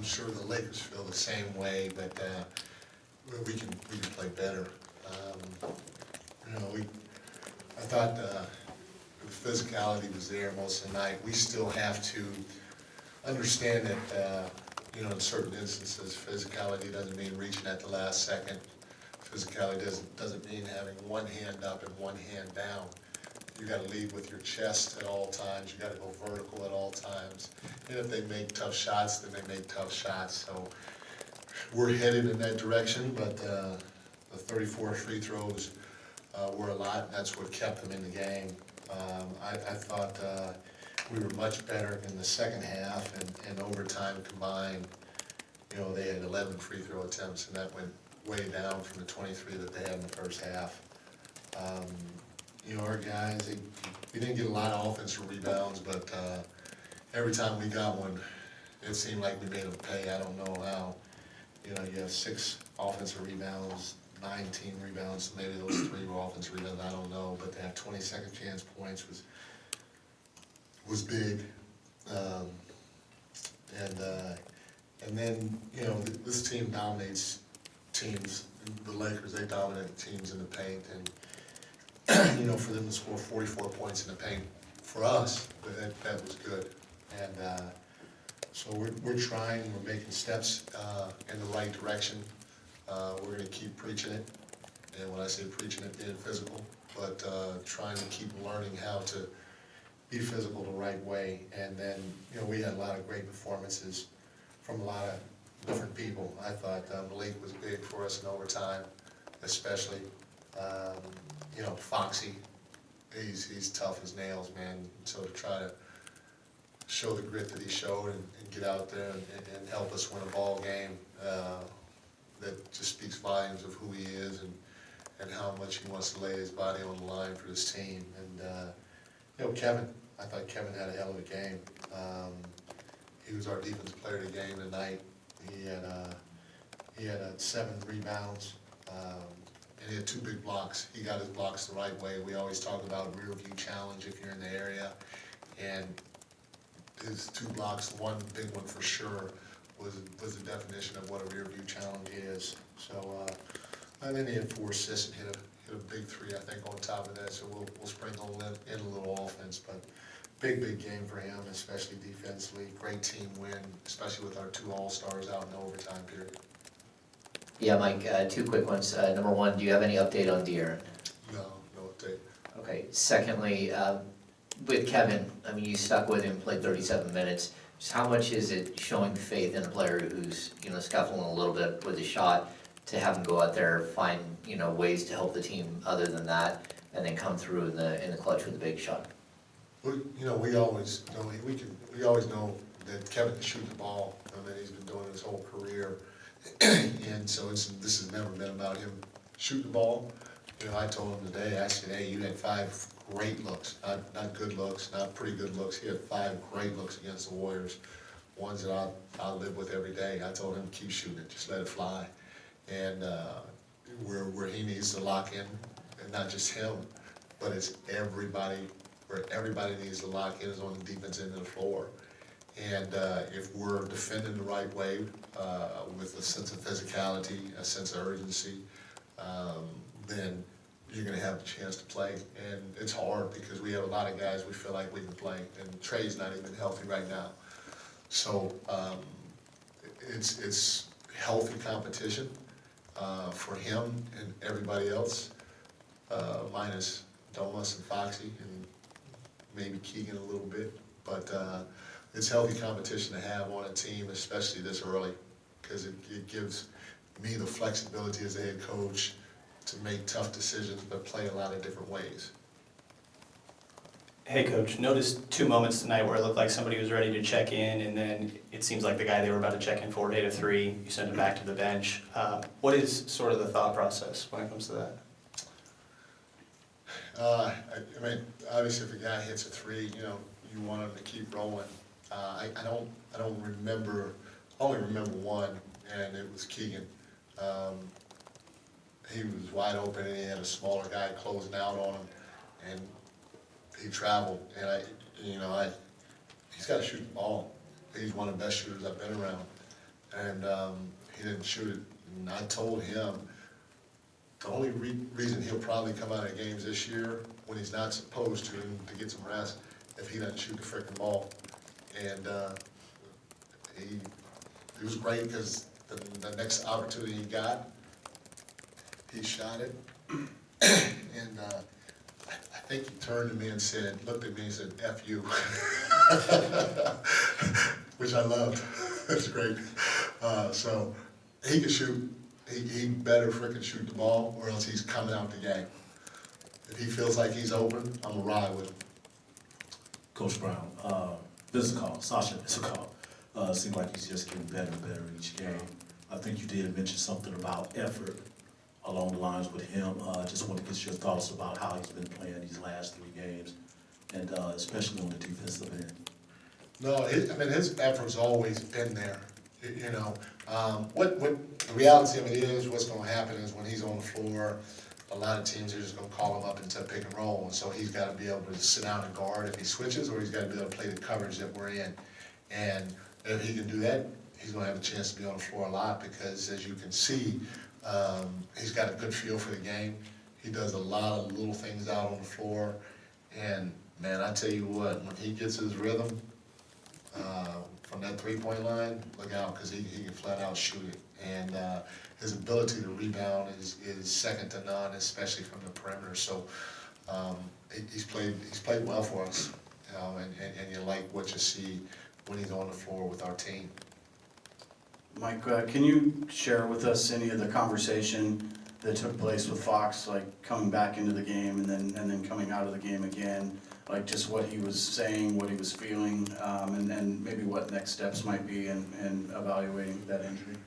sure the Lakers feel the same way, but we can play better. I thought the physicality was there most of the night. We still have to understand that in certain instances, physicality doesn't mean reaching at the last second. Physicality doesn't mean having one hand up and one hand down. You got to lead with your chest at all times. You got to go vertical at all times. And if they make tough shots, then they make tough shots. So we're headed in that direction, but the 34 free throws were a lot. That's what kept them in the game. I thought we were much better in the second half and overtime combined. They had 11 free throw attempts, and that went way down from the 23 that they had in the first half. Our guys, we didn't get a lot of offensive rebounds, but every time we got one, it seemed like we made them pay. I don't know how. You have 6 offensive rebounds, 9 team rebounds, maybe those 3 were offensive rebounds, I don't know, but to have 20 second chance points was big. And then, this team dominates teams. The Lakers, they dominate teams in the paint, and for them to score 44 points in the paint, for us, that was good. And so we're trying, we're making steps in the right direction. We're going to keep preaching it, and when I say preaching it, being physical, but trying to keep learning how to be physical the right way. And then, we had a lot of great performances from a lot of different people. I thought Malik was big for us in overtime, especially. Foxy, he's tough as nails, man. So to try to show the grit that he showed and get out there and help us win a ball game, that just speaks volumes of who he is and how much he wants to lay his body on the line for this team. And Kevin, I thought Kevin had a hell of a game. He was our defensive player of the game tonight. He had 7 rebounds. And he had 2 big blocks. He got his blocks the right way. We always talk about rear view challenge if you're in the area. And his 2 blocks, one big one for sure, was the definition of what a rear view challenge is. So, and then he had 4 assists and hit a big 3, I think, on top of that. So we'll sprinkle in a little offense. But big game for him, especially defensively. Great team win, especially with our 2 all-stars out in the overtime period. Yeah, Mike, 2 quick ones. Number 1, do you have any update on De'Aaron? No update. Okay. Secondly, with Kevin, you stuck with him, played 37 minutes. Just how much is it showing faith in a player who's, scuffling a little bit with his shot to have him go out there, find, ways to help the team other than that, and then come through in the clutch with a big shot? Well, we always know that Kevin can shoot the ball, and that he's been doing his whole career. And so this has never been about him shooting the ball. I told him today, I said, hey, you had 5 great looks, not good looks, not pretty good looks. He had 5 great looks against the Warriors, ones that I live with every day. I told him, keep shooting it, just let it fly. And where he needs to lock in, and not just him, but it's everybody, where everybody needs to lock in is on the defense end of the floor. And if we're defending the right way, with a sense of physicality, a sense of urgency, then you're going to have a chance to play. And it's hard because we have a lot of guys we feel like we can play, and Trey's not even healthy right now. So it's healthy competition for him and everybody else, minus Domas and Foxy and maybe Keegan a little bit. But it's healthy competition to have on a team, especially this early, because it gives me the flexibility as a head coach to make tough decisions, but play a lot of different ways. Hey, Coach, noticed 2 moments tonight where it looked like somebody was ready to check in, and then it seems like the guy they were about to check in for hit a 3. You sent him back to the bench. What is sort of the thought process when it comes to that? Obviously, if a guy hits a 3, you want him to keep rolling. I don't remember. I only remember one, and it was Keegan. He was wide open, and he had a smaller guy closing out on him, and he traveled. And he's got to shoot the ball. He's one of the best shooters I've been around. and he didn't shoot it. And I told him the only reason he'll probably come out of games this year when he's not supposed to get some rest, if he doesn't shoot the frickin' ball. And it was great because the next opportunity he got, he shot it. And I think he turned to me and said, looked at me and said, F you. Which I loved. That's great. So he can shoot. He better frickin' shoot the ball or else he's coming out the game. If he feels like he's open, I'm gonna ride with him. Coach Brown, Sasha Vezenkov, seems like he's just getting better and better each game. I think you did mention something about effort along the lines with him. Just want to get your thoughts about how he's been playing these last 3 games, and especially on the defensive end. No, his effort's always been there. You know, what the reality of it is, what's gonna happen is when he's on the floor, a lot of teams are just gonna call him up into pick and roll, and so he's gotta be able to sit down and guard if he switches, or he's gotta be able to play the coverage that we're in. And if he can do that, he's gonna have a chance to be on the floor a lot, because as you can see, he's got a good feel for the game. He does a lot of little things out on the floor, and man, I tell you what, when he gets his rhythm, from that 3-point line, look out, because he can flat out shoot it. And his ability to rebound is second to none, especially from the perimeter. So he's played well for us, and you like what you see when he's on the floor with our team. Mike, can you share with us any of the conversation that took place with Fox, like coming back into the game and then coming out of the game again? Like just what he was saying, what he was feeling, and maybe what next steps might be in evaluating that injury.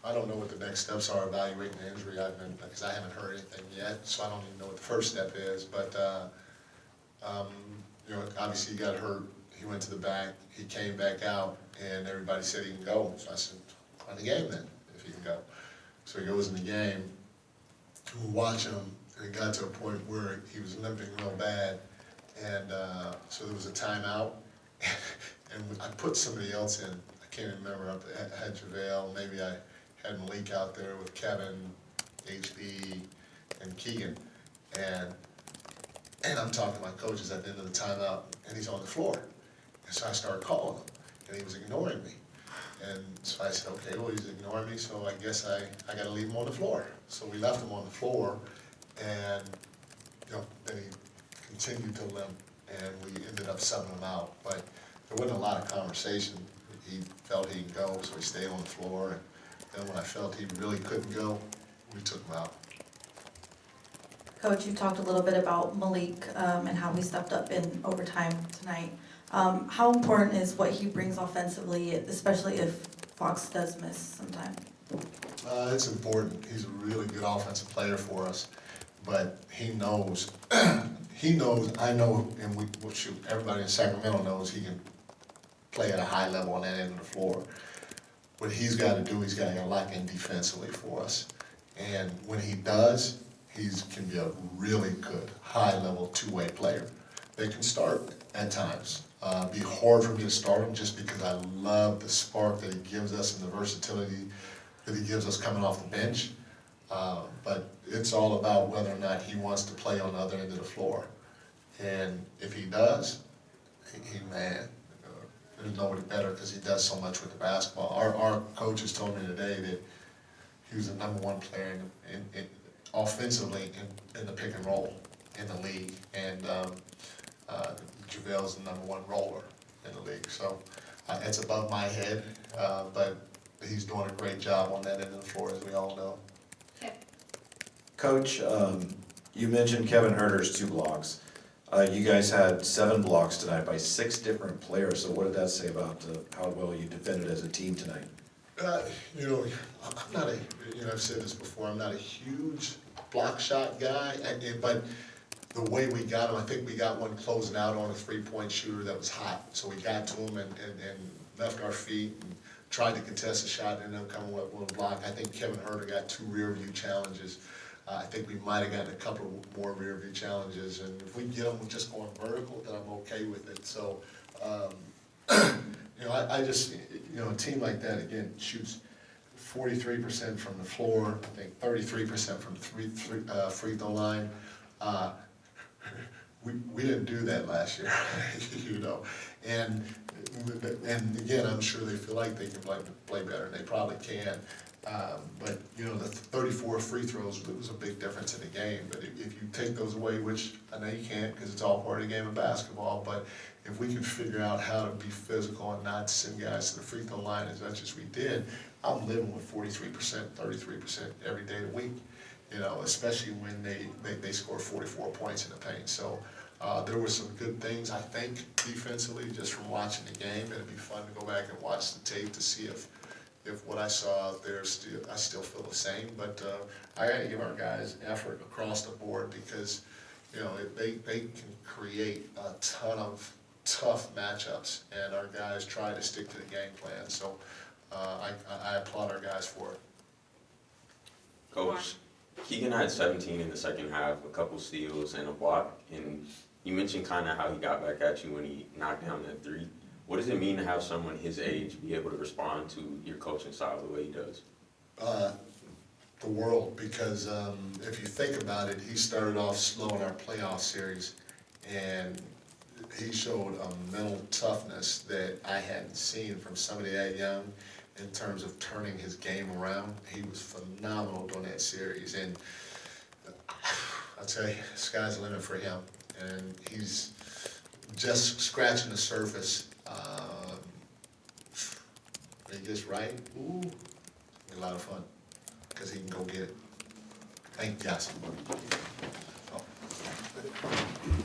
I don't know what the next steps are evaluating the injury, because I haven't heard anything yet, so I don't even know what the first step is. But you know, obviously he got hurt. He went to the back. He came back out, and everybody said he can go. So I said, "On the game then, if he can go." So he goes in the game. We watch him, and it got to a point where he was limping real bad. And so there was a timeout, and I put somebody else in. I can't remember. I had JaVale, maybe I had Malik out there with Kevin, HB, and Keegan. And I'm talking to my coaches at the end of the timeout, and he's on the floor. And so I started calling him, and he was ignoring me. And so I said, okay, well, he's ignoring me, so I guess I got to leave him on the floor. So we left him on the floor, and you know, then he continued to limp, and we ended up subbing him out. But there wasn't a lot of conversation. He felt he could go, so he stayed on the floor. And then when I felt he really couldn't go, we took him out. Coach, you talked a little bit about Malik and how he stepped up in overtime tonight. How important is what he brings offensively, especially if Fox does miss some time? It's important. He's a really good offensive player for us, but he knows, I know, and well, shoot, everybody in Sacramento knows he can play at a high level on that end of the floor. What he's got to do, he's got to lock in defensively for us. And when he does, he can be a really good, high-level two-way player. They can start at times. Be hard for me to start him just because I love the spark that he gives us and the versatility that he gives us coming off the bench. But it's all about whether or not he wants to play on the other end of the floor. And if he does, man, there's nobody better because he does so much with the basketball. Our coaches told me today that he was the #1 player in offensively in the pick and roll in the league. And JaVale's the #1 roller in the league. So it's above my head, but he's doing a great job on that end of the floor, as we all know. Coach, you mentioned Kevin Huerter's 2 blocks. You guys had 7 blocks tonight by 6 different players, so what did that say about how well you defended as a team tonight? You know, I'm not a, I've said this before, I'm not a huge block shot guy, but the way we got him, I think we got one closing out on a 3-point shooter that was hot. So we got to him and left our feet and tried to contest the shot and ended up coming with one block. I think Kevin Huerter got 2 rear view challenges. I think we might have gotten a couple more rear view challenges, and if we get them just going vertical, then I'm okay with it. So I just, a team like that, again, shoots 43% from the floor, I think 33% from free throw line. We didn't do that last year, and again, I'm sure they feel like they can play better, and they probably can. But, the 34 free throws, it was a big difference in the game, but if you take those away, which I know you can't, because it's all part of the game of basketball, but if we can figure out how to be physical and not send guys to the free throw line as much as we did, I'm living with 43%, 33% every day of the week, especially when they score 44 points in the paint. So there were some good things, I think, defensively, just from watching the game. It'd be fun to go back and watch the tape to see if what I saw out there, I still feel the same. But I gotta give our guys effort across the board because, they can create a ton of tough matchups, and our guys try to stick to the game plan. So I applaud our guys for it. Coach, Keegan had 17 in the second half, a couple steals and a block, and you mentioned kind of how he got back at you when he knocked down that three. What does it mean to have someone his age be able to respond to your coaching style the way he does? The world, because if you think about it, he started off slow in our playoff series, and he showed a mental toughness that I hadn't seen from somebody that young in terms of turning his game around. He was phenomenal during that series, and I'll tell you, the sky's the limit for him, and he's just scratching the surface. When he gets right, ooh, it'll be a lot of fun, because he can go get it. Thank you, guys.